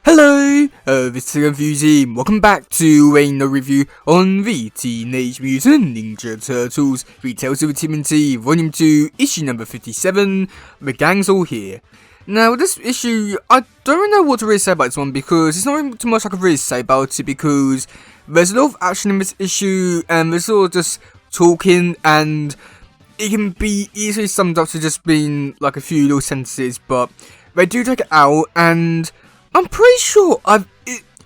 Hello, this is Fuzy. Welcome back to another review on the Teenage Mutant Ninja Turtles Tales of TMNT Volume 2, issue number 57. The gang's all here. Now, this issue, I don't really know what to really say about this one because there's not really too much I can really say about it because there's a lot of action in this issue and there's sort of just talking and it can be easily summed up to just being like a few little sentences, but they do take it out and I'm pretty sure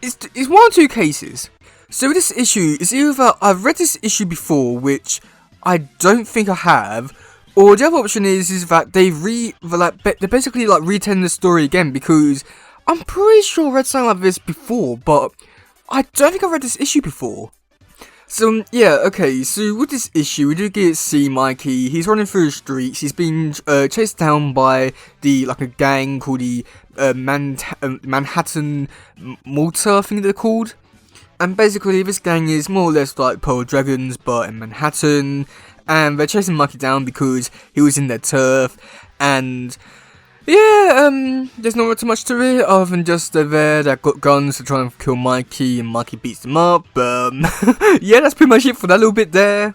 it's one or two cases. So with this issue, it's either I've read this issue before, which I don't think I have, or the other option is that they're basically like retelling the story again because I'm pretty sure I read something like this before, but I don't think I read this issue before. So yeah, okay, so with this issue, we do get to see Mikey. He's running through the streets. He's being chased down by a gang called the Manhattan Malta, I think they're called. And basically, this gang is more or less like Pearl Dragons, but in Manhattan. And they're chasing Mikey down because he was in their turf. And yeah, there's not too much to it other than just they're there, they've got guns to try and kill Mikey, and Mikey beats them up. Yeah, that's pretty much it for that little bit there.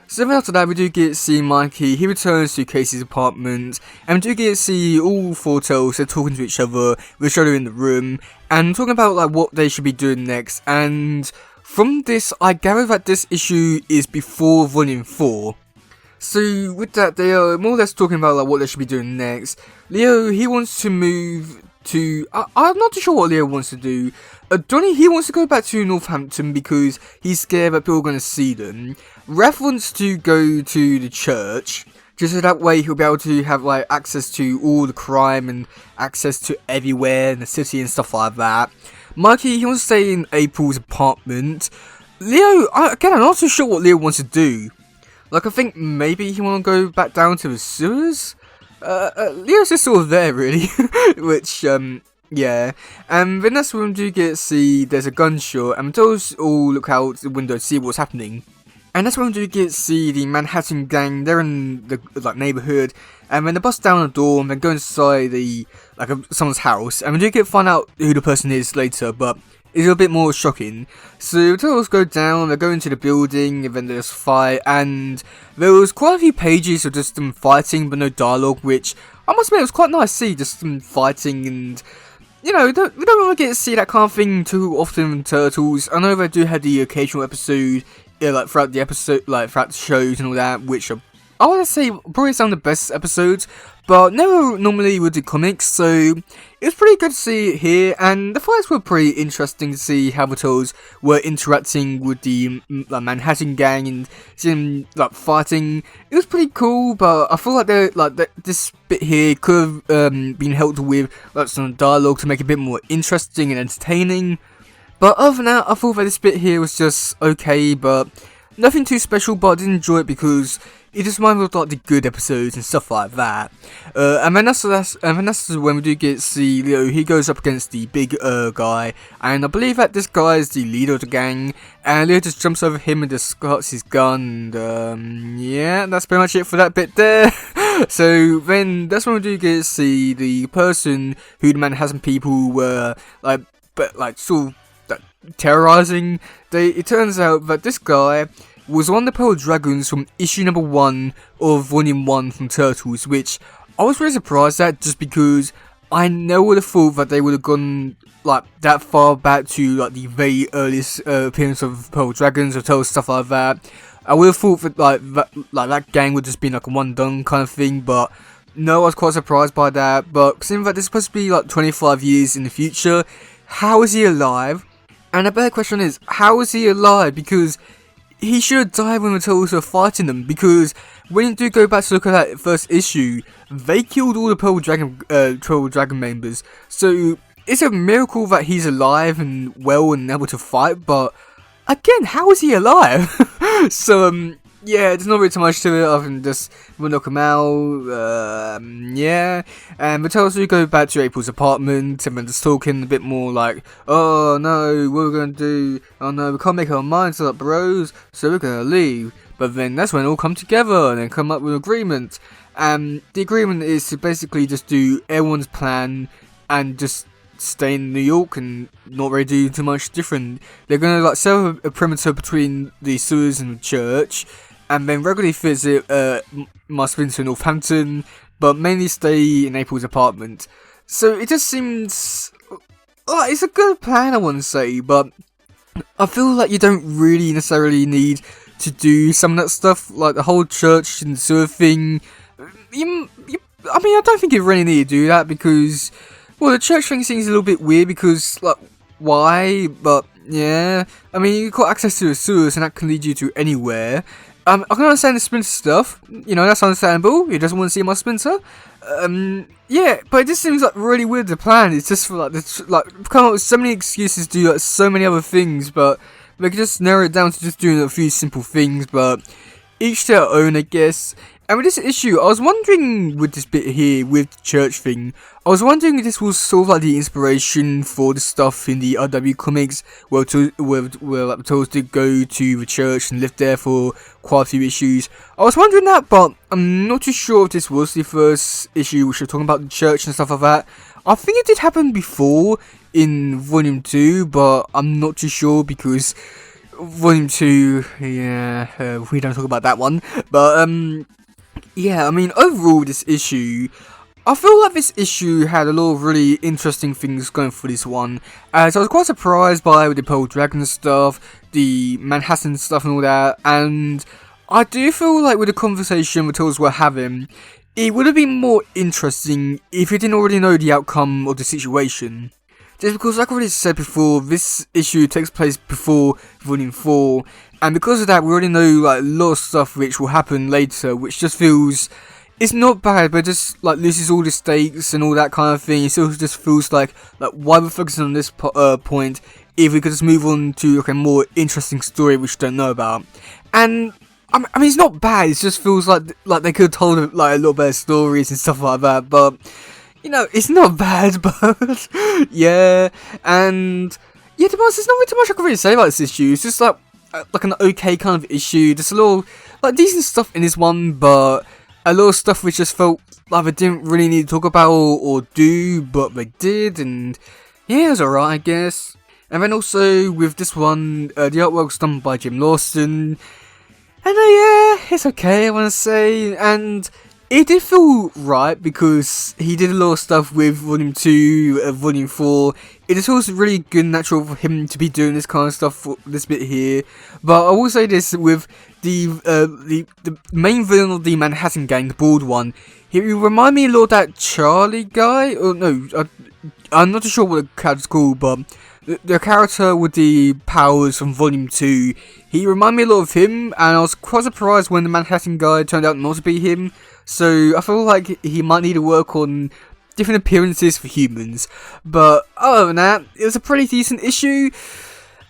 So then after that, we do get to see Mikey. He returns to Casey's apartment, and we do get to see all four Turtles. They're talking to each other with Shadow in the room, and talking about like what they should be doing next. And from this, I gather that this issue is before Volume 4. So with that, they are more or less talking about like what they should be doing next. Leo, he wants to move to. I'm not too sure what Leo wants to do. Donnie, he wants to go back to Northampton because he's scared that people are going to see them. Raph wants to go to the church, just so that way he'll be able to have like access to all the crime and access to everywhere in the city and stuff like that. Mikey, he wants to stay in April's apartment. Leo, again, I'm not too sure what Leo wants to do. Like, I think maybe he want to go back down to the sewers? Leo's just sort of there, really. Which, yeah. And then that's when we do get to see there's a gunshot, and Matilda's all look out the window to see what's happening. And that's when we do get to see the Manhattan gang. They're in the neighborhood, and then they bust down the door and then go inside someone's house. And we do get to find out who the person is later, but it's a bit more shocking. So the Turtles go down, they go into the building, and then there's a fight, and there was quite a few pages of just them fighting, but no dialogue, which I must admit it was quite nice to see, just them fighting, and you know, we don't really get to see that kind of thing too often in Turtles. I know they do have the occasional episode, throughout the shows and all that, which are, I want to say, probably some of the best episodes, but never normally with the comics, so it was pretty good to see it here, and the fights were pretty interesting to see how the Turtles were interacting with the Manhattan gang and seeing them fighting. It was pretty cool, but I feel like this bit here could have been helped with some dialogue to make it a bit more interesting and entertaining. But other than that, I thought that this bit here was just okay, but nothing too special, but I did enjoy it because it just reminded me of like the good episodes and stuff like that. And then that's when we do get to see Leo. He goes up against the big guy, and I believe that this guy is the leader of the gang. And Leo just jumps over him and just starts his gun. And yeah, that's pretty much it for that bit there. So then that's when we do get to see the person who the Manhattan people were sort of terrorizing. It turns out that this guy was one of the Pearl Dragons from issue number 1 of Volume 1 from Turtles, which I was really surprised at, just because I never would have thought that they would have gone that far back to the very earliest appearance of Pearl Dragons or Turtles, stuff like that. I would have thought that that gang would just be a one done kind of thing, but no, I was quite surprised by that. But seeing that this is supposed to be 25 years in the future, how is he alive? And the better question is, how is he alive? Because he should have died when the Turtles were fighting them, because when you do go back to look at that first issue, they killed all the Pearl Dragon members. So it's a miracle that he's alive and well and able to fight, but again, how is he alive? So yeah, there's not really too much to it other than just we'll knock him out. Yeah, and the Turtles do go back to April's apartment and then just talking a bit more oh no, what are we gonna do? Oh no, we can't make our minds up, bros, so we're gonna leave. But then that's when they all come together and then come up with an agreement. And the agreement is to basically just do everyone's plan and just stay in New York and not really do too much different. They're gonna like set up a perimeter between the sewers and the church, and then regularly visit my Spencer in Northampton, but mainly stay in April's apartment. So it just seems like it's a good plan, I want to say, but I feel like you don't really necessarily need to do some of that stuff, like the whole church and sewer thing. I mean, I don't think you really need to do that because, well, the church thing seems a little bit weird because, like, why? But, yeah. I mean, you've got access to the sewers and that can lead you to anywhere. I can understand the Splinter stuff. You know, that's understandable. You just want to see my Splinter. Yeah, but it just seems like really weird to plan. It's just for, like, come up with so many excuses to do, like, so many other things, but they could just narrow it down to just doing a few simple things, but each their own, I guess. And with this issue, I was wondering with this bit here, with the church thing, I was wondering if this was sort of like the inspiration for the stuff in the RW comics, where like, Turtles did go to the church and lived there for quite a few issues. I was wondering that, but I'm not too sure if this was the first issue which we're talking about the church and stuff like that. I think it did happen before in Volume 2, but I'm not too sure because Volume 2, yeah, we don't talk about that one, but yeah, I mean, overall, this issue, I feel like this issue had a lot of really interesting things going for this one, as I was quite surprised by the Pearl Dragon stuff, the Manhattan stuff and all that, and I do feel like with the conversation the Turtles were having, it would have been more interesting if you didn't already know the outcome of the situation. Just because, like I already said before, this issue takes place before Volume 4, and because of that, we already know like a lot of stuff which will happen later, which just feels, it's not bad, but just like loses all the stakes and all that kind of thing. It still just feels like why we're focusing on this point if we could just move on to like a more interesting story which we don't know about. And I mean, it's not bad. It just feels like they could have told like a lot better stories and stuff like that, but. You know, it's not bad, but yeah, and yeah, to be honest, there's not really too much I can really say about this issue. It's just like an okay kind of issue. There's a little like decent stuff in this one, but a lot of stuff which just felt like they didn't really need to talk about or do, but they did, and yeah, it was alright, I guess. And then also with this one, the artwork's done by Jim Lawson, and yeah, it's okay, I want to say, and. It did feel right because he did a lot of stuff with Volume 2, Volume 4. It just feels really good and natural for him to be doing this kind of stuff for this bit here. But I will say this with the main villain of the Manhattan Gang, the bald one. He remind me a lot of that Charlie guy. Or no, I'm not too sure what the character's called, but the character with the powers from Volume 2. He reminded me a lot of him, and I was quite surprised when the Manhattan guy turned out not to be him. So I feel like he might need to work on different appearances for humans. But other than that, it was a pretty decent issue.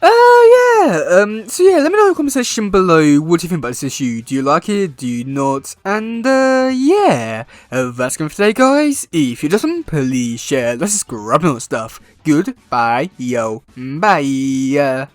Yeah. So yeah, let me know in the comment section below what do you think about this issue. Do you like it? Do you not? And yeah. That's going for today, guys. If you listen, please share. Let's just grab more stuff. Goodbye, yo. Bye.